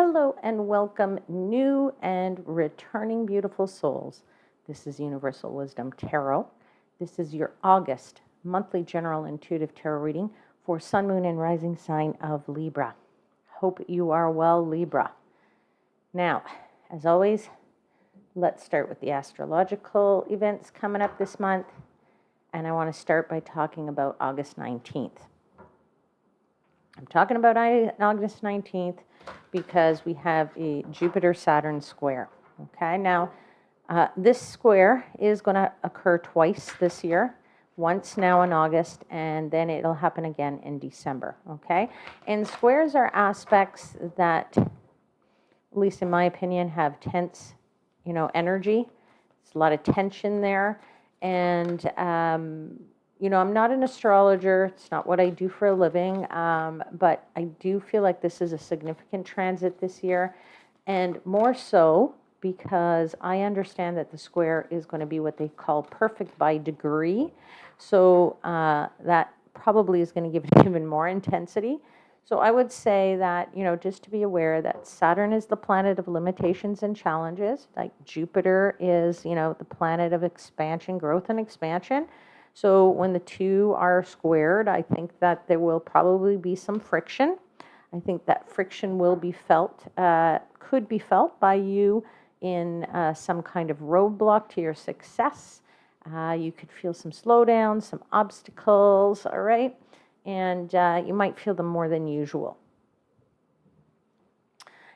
Hello and welcome, new and returning beautiful souls. This is Universal Wisdom Tarot. This is your August monthly general intuitive tarot reading for Sun, Moon, and Rising sign of Libra. Hope you are well, Libra. Now, as always, let's start with the astrological events coming up this month. And I want to start by talking about August 19th. I'm talking about August 19th because we have a Jupiter-Saturn square. Okay, now this square is going to occur twice this year, once now in August, and then it'll happen again in December. Okay, and squares are aspects that, at least in my opinion, have tense, energy. There's a lot of tension there, and I'm not an astrologer. It's not what I do for a living, but I do feel like this is a significant transit this year, and more so because I understand that the square is going to be what they call perfect by degree, so that probably is going to give it even more intensity. So I would say that, just to be aware that Saturn is the planet of limitations and challenges, like Jupiter is, the planet of expansion, growth and expansion. So when the two are squared, I think that there will probably be some friction. I think that friction will be felt, could be felt by you in some kind of roadblock to your success. You could feel some slowdowns, some obstacles, all right? And you might feel them more than usual.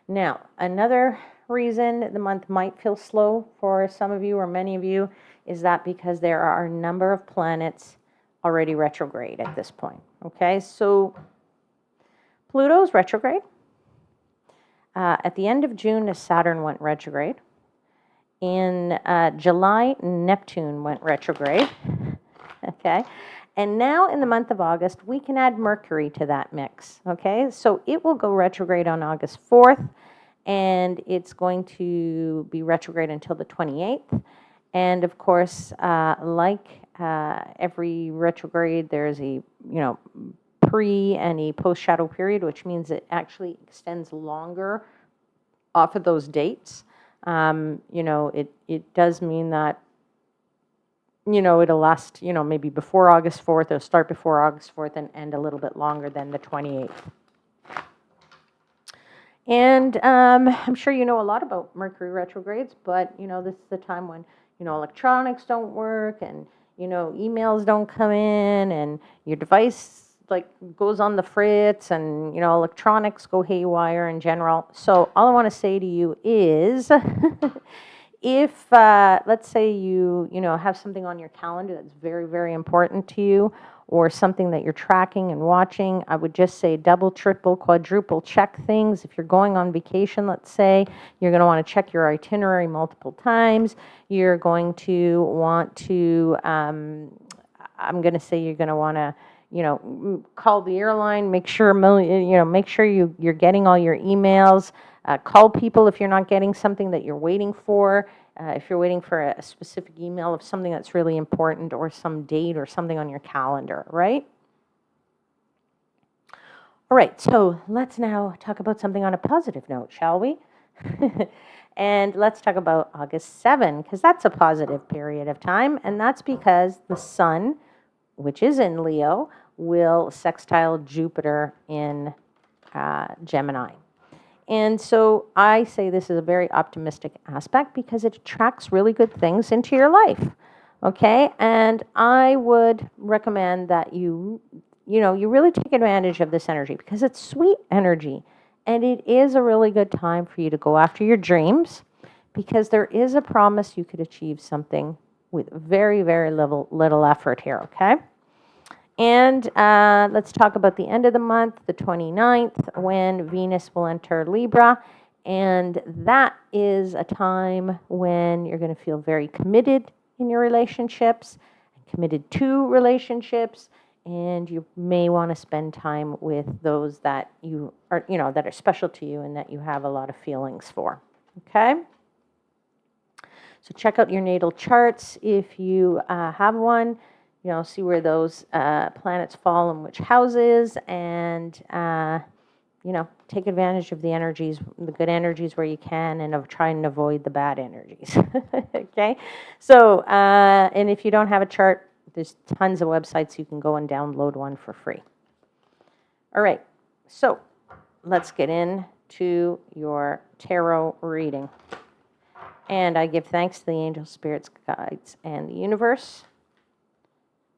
Now, another reason the month might feel slow for some of you or many of you is that because there are a number of planets already retrograde at this point. Okay, so Pluto's retrograde. At the end of June, Saturn went retrograde. In July, Neptune went retrograde. Okay, and now in the month of August, we can add Mercury to that mix. Okay, so it will go retrograde on August 4th, and it's going to be retrograde until the 28th. And of course, like every retrograde, there's a, pre and a post shadow period, which means it actually extends longer off of those dates. It does mean that, it'll last, maybe before August 4th, it'll start before August 4th and end a little bit longer than the 28th. And I'm sure you know a lot about Mercury retrogrades, but, this is the time when, electronics don't work and, emails don't come in and your device goes on the fritz and, electronics go haywire in general. So all I want to say to you is if, let's say you have something on your calendar that's very, very important to you, or something that you're tracking and watching, I would just say double, triple, quadruple check things. If you're going on vacation, let's say, you're going to want to check your itinerary multiple times. You're going to want to, I'm going to say you're going to want to, call the airline, make sure, make sure you're getting all your emails. Call people if you're not getting something that you're waiting for. If you're waiting for a specific email of something that's really important or some date or something on your calendar, right? All right, so let's now talk about something on a positive note, shall we? And let's talk about August 7, because that's a positive period of time, and that's because the Sun, which is in Leo, will sextile Jupiter in Gemini. And so I say this is a very optimistic aspect because it attracts really good things into your life, okay? And I would recommend that you really take advantage of this energy because it's sweet energy. And it is a really good time for you to go after your dreams because there is a promise you could achieve something with very, very little effort here, okay? And let's talk about the end of the month, the 29th, when Venus will enter Libra. And that is a time when you're going to feel very committed in your relationships, committed to relationships, and you may want to spend time with those that you are, that are special to you and that you have a lot of feelings for. Okay? So check out your natal charts if you have one. See where those planets fall in which houses, and take advantage of the energies, the good energies where you can, and of trying and avoid the bad energies. Okay? So, and if you don't have a chart, there's tons of websites you can go and download one for free. All right. So, let's get into your tarot reading. And I give thanks to the angels, spirits, guides, and the universe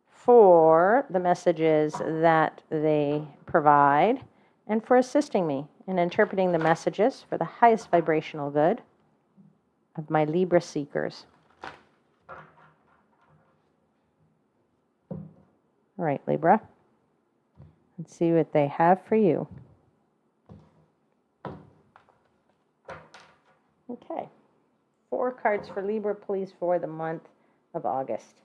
for the messages that they provide and for assisting me in interpreting the messages for the highest vibrational good of my Libra seekers. All right, Libra. Let's see what they have for you. Okay. 4 cards for Libra, please, for the month of August.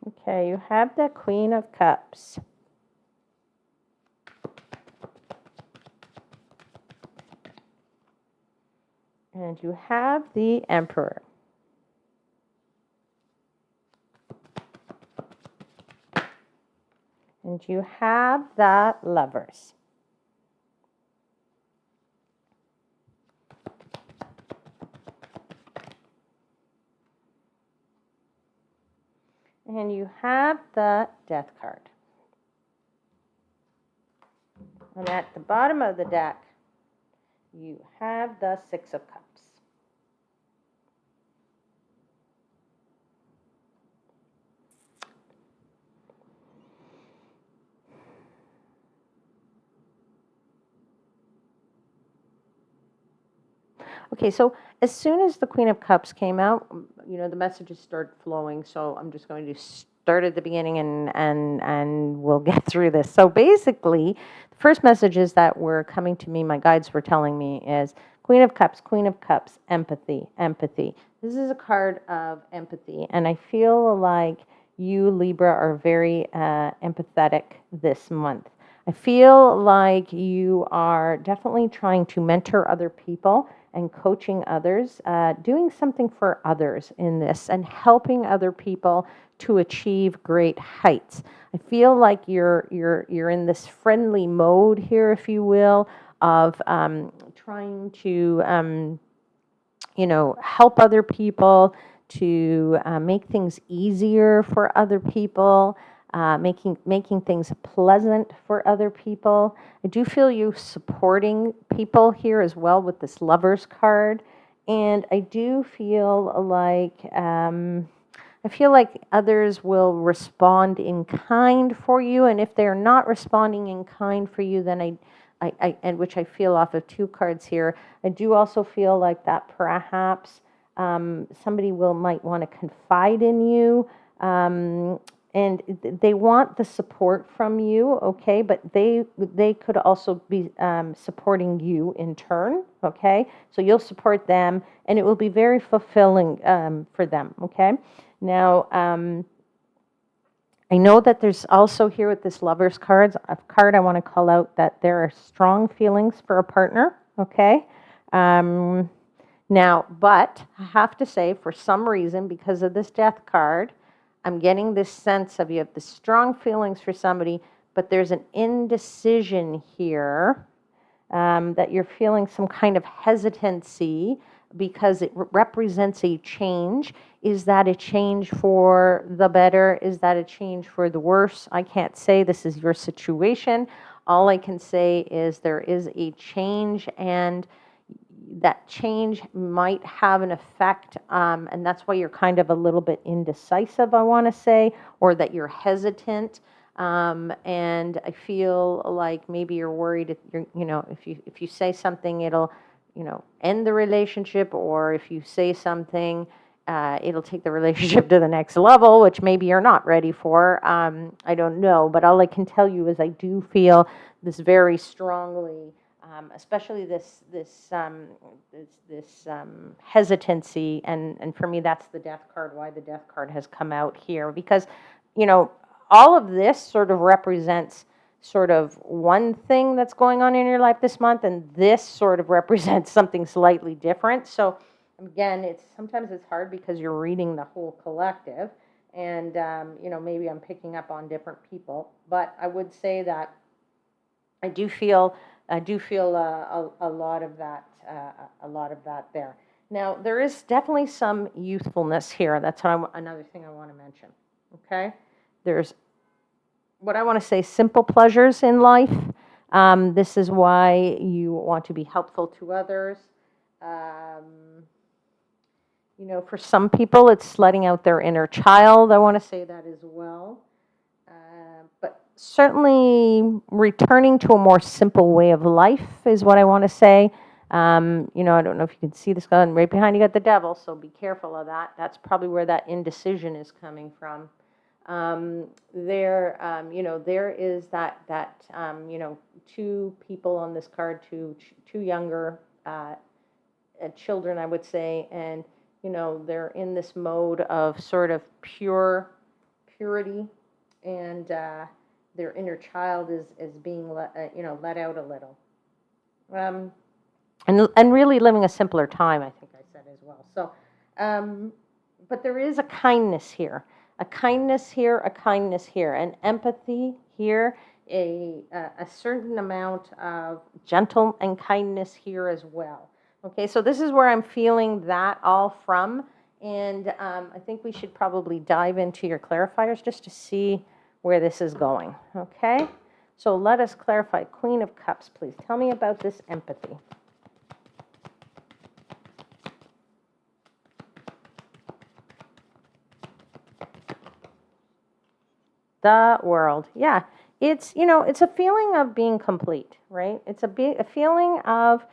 Okay, you have the Queen of Cups. And you have the Emperor. And you have the Lovers. And you have the Death card. And at the bottom of the deck, you have the Six of Cups. Okay, so as soon as the Queen of Cups came out, the messages started flowing. So I'm just going to start at the beginning and we'll get through this. So basically, the first messages that were coming to me, my guides were telling me, is Queen of Cups, empathy, empathy. This is a card of empathy, and I feel like you, Libra, are very empathetic this month. I feel like you are definitely trying to mentor other people and coaching others, doing something for others in this and helping other people to achieve great heights. I feel like you're in this friendly mode here, if you will, of trying to help other people, to make things easier for other people, making things pleasant for other people. I do feel you supporting people here as well with this Lovers card, and I do feel like others will respond in kind for you, and if they're not responding in kind for you, then and which I feel off of 2 cards here, I do also feel like that perhaps somebody might want to confide in you, and they want the support from you, okay? But they could also be supporting you in turn, okay? So you'll support them, and it will be very fulfilling for them, okay? Now, I know that there's also here with this Lovers card, I want to call out that there are strong feelings for a partner, okay? Now, but I have to say, for some reason, because of this Death card, I'm getting this sense of you have the strong feelings for somebody, but there's an indecision here, that you're feeling some kind of hesitancy because it represents a change. Is that a change for the better? Is that a change for the worse? I can't say. This is your situation. All I can say is there is a change, and that change might have an effect, and that's why you're kind of a little bit indecisive, I want to say, or that you're hesitant. And I feel like maybe you're worried if you say something, it'll end the relationship, or if you say something, it'll take the relationship to the next level, which maybe you're not ready for. I don't know, but all I can tell you is I do feel this very strongly, especially this hesitancy, and for me that's the Death card. Why the Death card has come out here, because all of this sort of represents sort of one thing that's going on in your life this month, and this sort of represents something slightly different. So again, sometimes it's hard because you're reading the whole collective, and maybe I'm picking up on different people, but I would say that I do feel a lot of that there. Now there is definitely some youthfulness here. That's another thing I want to mention. Okay, there's what I want to say, simple pleasures in life. This is why you want to be helpful to others. Um, for some people, it's letting out their inner child. I want to say that as well. But certainly returning to a more simple way of life is what I want to say. I don't know if you can see this guy, and right behind you got the devil, so be careful of that. That's probably where that indecision is coming from. There is that two people on this card, two younger children, I would say, and they're in this mode of sort of purity, and their inner child is being let out a little, and really living a simpler time, I think I said as well. So, but there is a kindness here, a kindness here, a kindness here, an empathy here, a certain amount of gentle and kindness here as well. Okay, so this is where I'm feeling that all from, and I think we should probably dive into your clarifiers just to see where this is going. Okay, so let us clarify. Queen of Cups, please tell me about this empathy. The World. Yeah. It's a feeling of being complete, right? It's a feeling of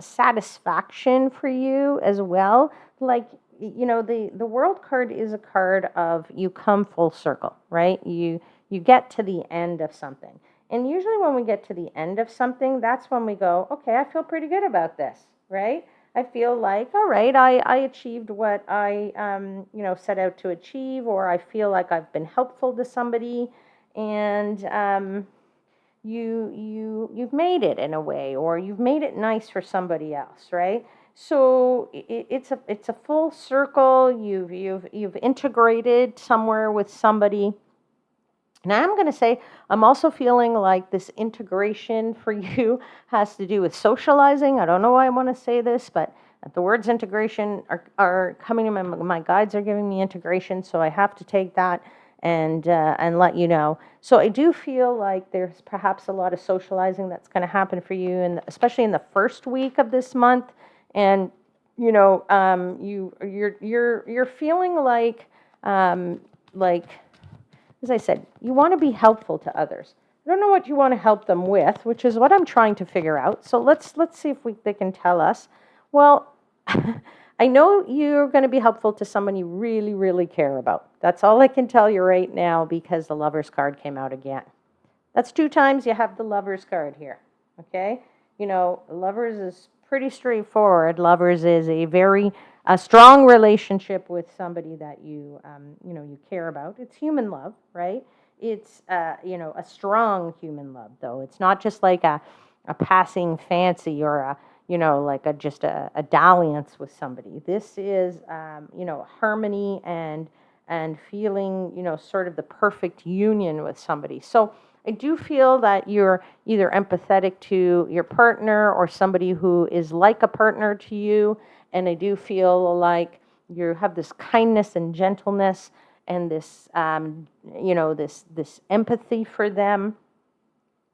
satisfaction for you as well. Like, the World card is a card of you come full circle, right? You get to the end of something. And usually when we get to the end of something, that's when we go, okay, I feel pretty good about this, right? I feel like, all right, I achieved what I, set out to achieve, or I feel like I've been helpful to somebody, and you've made it in a way, or you've made it nice for somebody else, right? So it's a full circle. You've integrated somewhere with somebody. Now I'm going to say I'm also feeling like this integration for you has to do with socializing. I don't know why I want to say this, but the words integration are coming to my guides are giving me integration, so I have to take that and let you know. So I do feel like there's perhaps a lot of socializing that's going to happen for you, and especially in the first week of this month. And you're feeling like, as I said, you want to be helpful to others. I don't know what you want to help them with, which is what I'm trying to figure out. So let's see if they can tell us. Well, I know you're going to be helpful to someone you really, really care about. That's all I can tell you right now, because the Lover's card came out again. That's 2 times you have the Lover's card here. Okay? Lovers is pretty straightforward. Lovers is a strong relationship with somebody that you care about. It's human love, right? It's a strong human love, though. It's not just like a passing fancy, or just a dalliance with somebody. This is harmony and feeling sort of the perfect union with somebody. So I do feel that you're either empathetic to your partner or somebody who is like a partner to you. And I do feel like you have this kindness and gentleness and this, this empathy for them.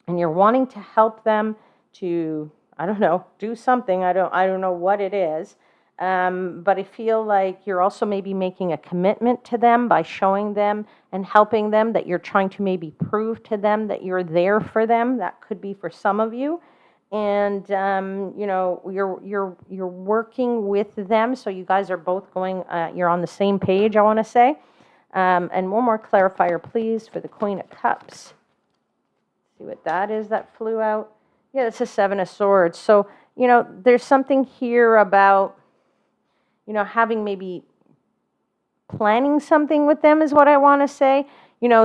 And you're wanting to help them to, I don't know, do something. I don't know what it is. But I feel like you're also maybe making a commitment to them by showing them and helping them, that you're trying to maybe prove to them that you're there for them. That could be for some of you. And you're working with them, so you guys are both going. You're on the same page, I want to say. And one more clarifier, please, for the Queen of Cups. See what that is that flew out. Yeah, it's a 7 of Swords. So there's something here about having maybe planning something with them is what I want to say.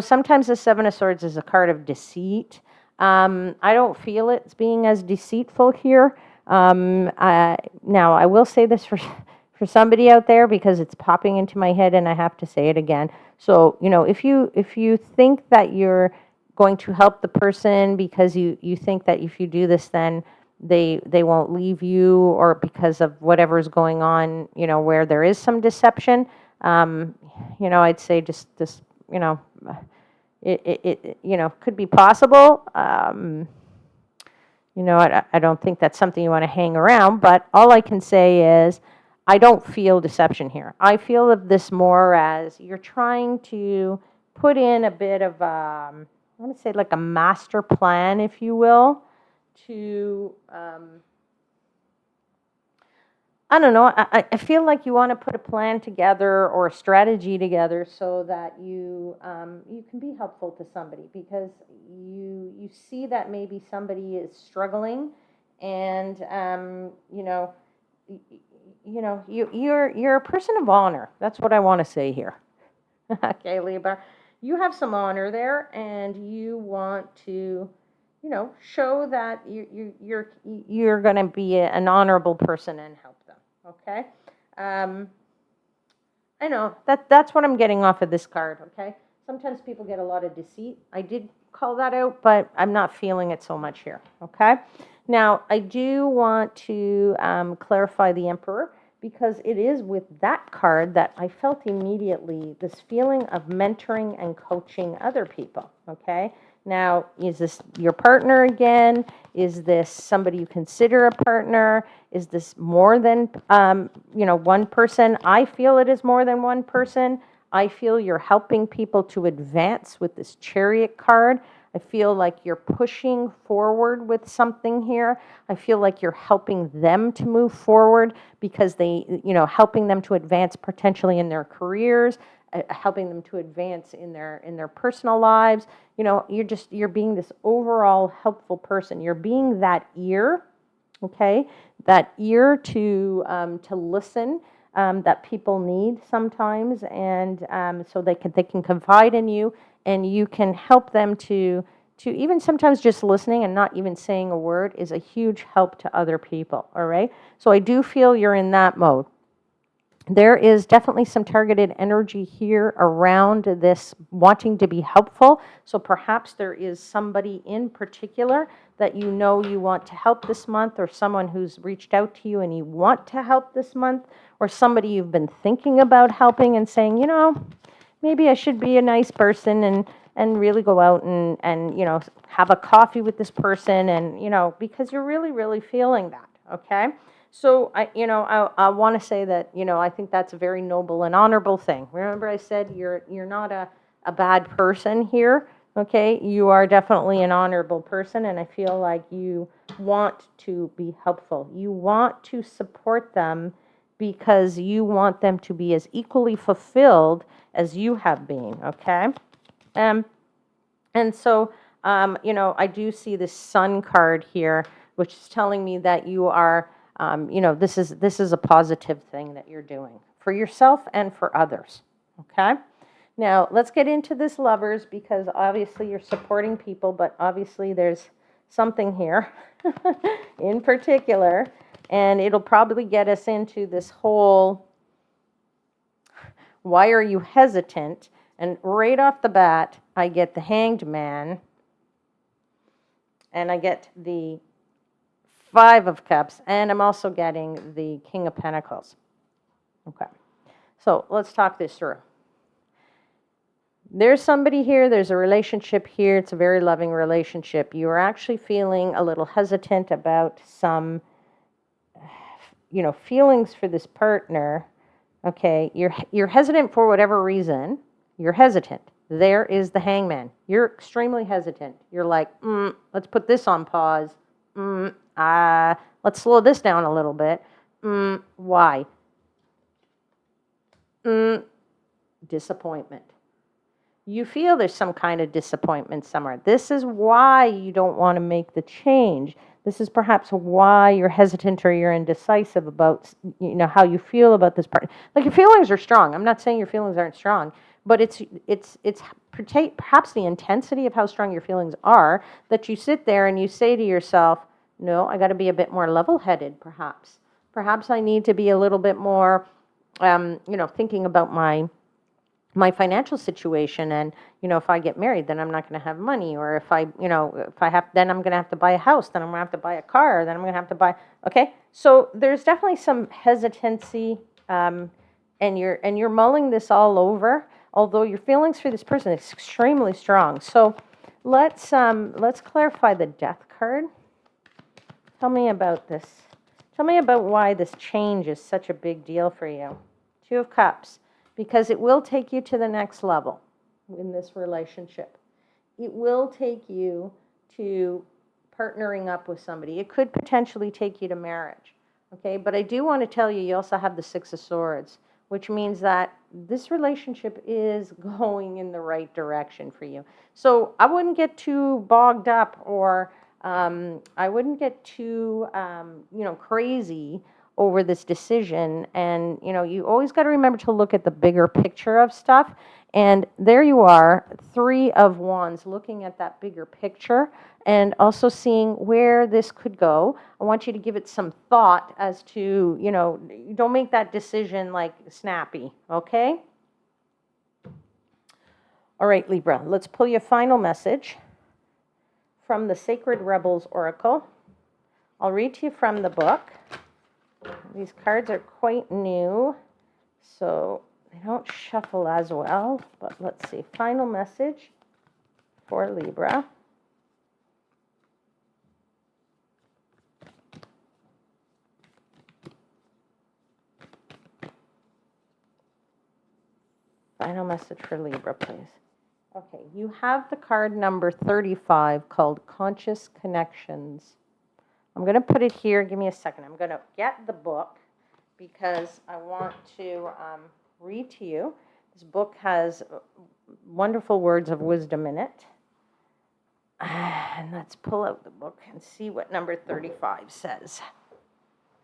sometimes the Seven of Swords is a card of deceit. I don't feel it's being as deceitful here. Now, I will say this for somebody out there because it's popping into my head and I have to say it again. So, if you think that you're going to help the person because you think that if you do this, then they won't leave you, or because of whatever's going on, where there is some deception, I'd say just you know, it could be possible. I don't think that's something you want to hang around, but all I can say is I don't feel deception here. I feel of this more as you're trying to put in a bit of, I want to say like a master plan, if you will, to, I don't know. I feel like you want to put a plan together or a strategy together so that you can be helpful to somebody, because you see that maybe somebody is struggling, and you're a person of honor. That's what I want to say here. Okay, Libra, you have some honor there, and you want to show that you're going to be an honorable person and help them. Okay, I know that's what I'm getting off of this card. Okay, sometimes people get a lot of deceit. I did call that out, but I'm not feeling it so much here. Okay, now I do want to clarify the Emperor, because it is with that card that I felt immediately this feeling of mentoring and coaching other people. Okay. Now, is this your partner again? Is this somebody you consider a partner? Is this more than, one person? I feel it is more than one person. I feel you're helping people to advance with this Chariot card. I feel like you're pushing forward with something here. I feel like you're helping them to move forward because helping them to advance potentially in their careers, helping them to advance in their personal lives. You're being this overall helpful person. You're being that ear, okay? That ear to listen that people need sometimes, and so they can confide in you, and you can help them to even sometimes just listening and not even saying a word is a huge help to other people. All right, so I do feel you're in that mode. There is definitely some targeted energy here around this wanting to be helpful. So perhaps there is somebody in particular that you want to help this month, or someone who's reached out to you and you want to help this month, or somebody you've been thinking about helping and saying, maybe I should be a nice person and really go out and have a coffee with this person, and because you're really, really feeling that, okay? So I want to say that I think that's a very noble and honorable thing. Remember, I said you're not a bad person here. Okay, you are definitely an honorable person, and I feel like you want to be helpful. You want to support them because you want them to be as equally fulfilled as you have been. Okay, and so I do see this Sun card here, which is telling me that you are. This is a positive thing that you're doing for yourself and for others. Okay. Now let's get into this Lovers, because obviously you're supporting people, but obviously there's something here in particular, and it'll probably get us into this whole, why are you hesitant? And right off the bat, I get the Hanged Man, and I get the Five of Cups, and I'm also getting the King of Pentacles. Okay, so let's talk this through. There's somebody here, there's a relationship here, it's a very loving relationship. You are actually feeling a little hesitant about some, feelings for this partner. Okay, you're hesitant for whatever reason. You're hesitant. There is the Hangman. You're extremely hesitant. You're like, let's put this on pause. Let's slow this down a little bit. Why? Disappointment. You feel there's some kind of disappointment somewhere. This is why you don't want to make the change. This is perhaps why you're hesitant or you're indecisive about, how you feel about this part. Like, your feelings are strong. I'm not saying your feelings aren't strong, but it's perhaps the intensity of how strong your feelings are, that you sit there and you say to yourself, no, I got to be a bit more level-headed, perhaps. Perhaps I need to be a little bit more, thinking about my financial situation. And, if I get married, then I'm not going to have money. Or then I'm going to have to buy a house, then I'm going to have to buy a car, then I'm going to have to buy, okay? So there's definitely some hesitancy, and you're mulling this all over, although your feelings for this person is extremely strong. So let's clarify the Death card. Tell me about this. Tell me about why this change is such a big deal for you. Two of Cups. Because it will take you to the next level in this relationship. It will take you to partnering up with somebody. It could potentially take you to marriage. Okay, but I do want to tell you, you also have the Six of Swords, which means that this relationship is going in the right direction for you. So I wouldn't get too bogged up, or I wouldn't get too, crazy over this decision. And, you always got to remember to look at the bigger picture of stuff. And there you are, Three of Wands, looking at that bigger picture and also seeing where this could go. I want you to give it some thought as to, don't make that decision like snappy, okay? All right, Libra, let's pull you a final message from the Sacred Rebels Oracle. I'll read to you from the book. These cards are quite new, so they don't shuffle as well, but let's see. Final message for Libra. Final message for Libra, please. Okay, you have the card number 35 called Conscious Connections. I'm going to put it here. Give me a second. I'm going to get the book because I want to read to you. This book has wonderful words of wisdom in it. And let's pull out the book and see what number 35 says.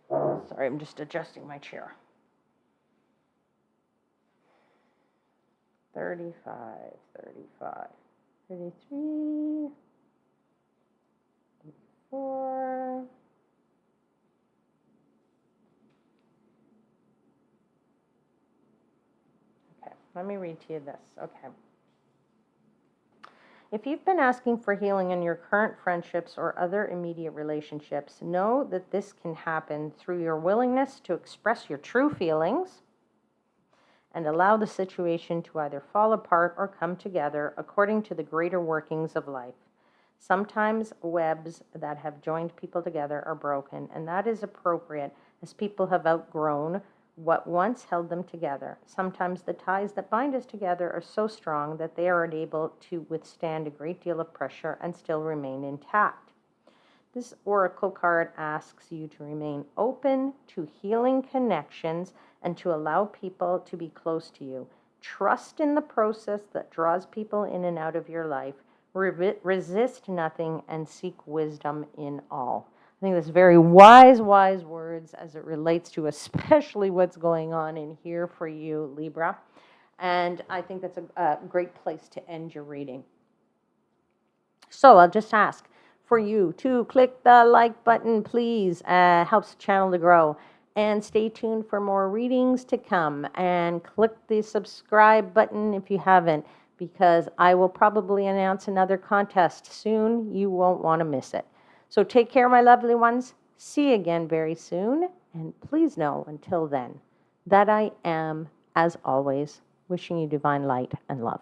Sorry, I'm just adjusting my chair. 35, 35, 33, 34. Okay, let me read to you this. Okay. If you've been asking for healing in your current friendships or other immediate relationships, know that this can happen through your willingness to express your true feelings and allow the situation to either fall apart or come together according to the greater workings of life. Sometimes webs that have joined people together are broken, and that is appropriate as people have outgrown what once held them together. Sometimes the ties that bind us together are so strong that they are unable to withstand a great deal of pressure and still remain intact. This oracle card asks you to remain open to healing connections and to allow people to be close to you. Trust in the process that draws people in and out of your life. Resist nothing and seek wisdom in all. I think that's very wise words as it relates to especially what's going on in here for you, Libra. And I think that's a great place to end your reading. So I'll just ask for you to click the like button, please. Helps the channel to grow. And stay tuned for more readings to come. And click the subscribe button if you haven't, because I will probably announce another contest soon. You won't want to miss it. So take care, my lovely ones. See you again very soon. And please know, until then, that I am, as always, wishing you divine light and love.